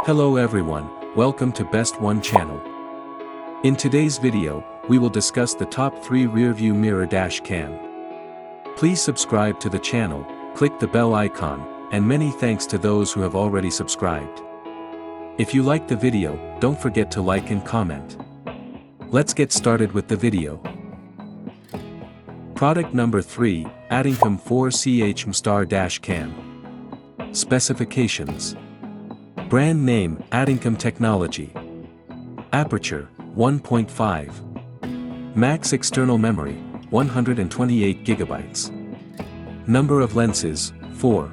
Hello everyone, welcome to Best One channel. In today's video, we will discuss the top 3 Rearview mirror dash cam. Please subscribe to the channel, click the bell icon, and many thanks to those who have already subscribed. If you like the video, don't forget to like and comment. Let's get started with the video. Product number 3, Addicom 4CH Mstar Dash Cam. Specifications. Brand name, Addicom Technology. Aperture, 1.5. Max external memory, 128 GB. Number of lenses, 4.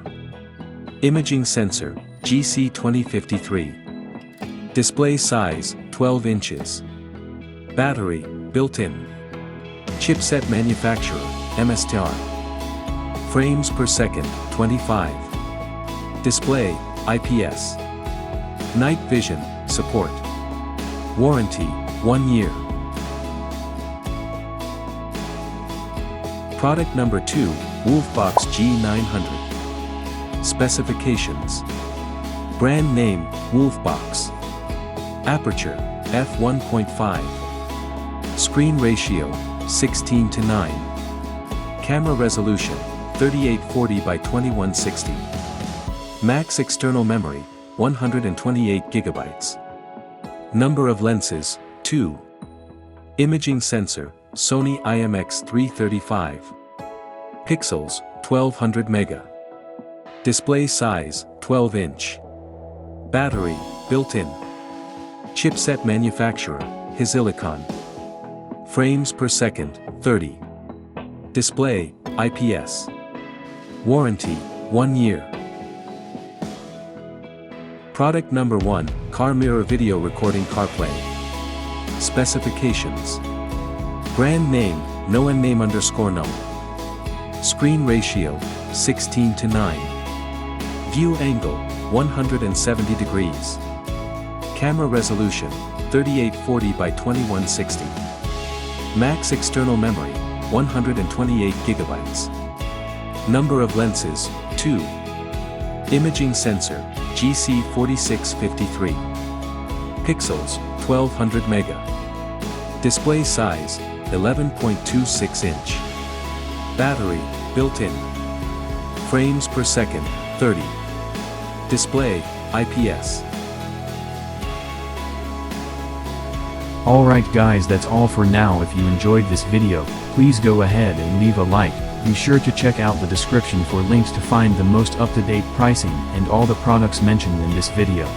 Imaging sensor, GC2053. Display size, 12 inches. Battery, built-in. Chipset manufacturer, Mstar. Frames per second, 25. Display, IPS. Night vision, support. Warranty, 1 year. Product number 2, Wolfbox G900. Specifications. Brand name, Wolfbox. Aperture, f1.5. Screen ratio, 16:9. Camera resolution, 3840 by 2160. Max external memory, 128 GB. Number of lenses, 2. Imaging sensor, Sony IMX335. Pixels, 1200 mega. Display size, 12 inch. Battery, built-in. Chipset manufacturer, Silicon. Frames per second, 30. Display, IPS. Warranty, 1 year. Product number 1, Car Mirror Video Recording CarPlay. Specifications. Brand name, no. Screen ratio, 16:9. View angle, 170 degrees. Camera resolution, 3840 by 2160. Max external memory, 128 GB. Number of lenses, 2. Imaging sensor, GC4653. Pixels, 1200 mega. Display size, 11.26 inch. Battery, built-in. Frames per second, 30. Display, IPS. Alright guys, that's all for now. If you enjoyed this video, please go ahead and leave a like. Be sure to check out the description for links to find the most up-to-date pricing and all the products mentioned in this video.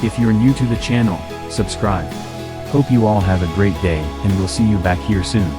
If you're new to the channel, subscribe. Hope you all have a great day, and we'll see you back here soon.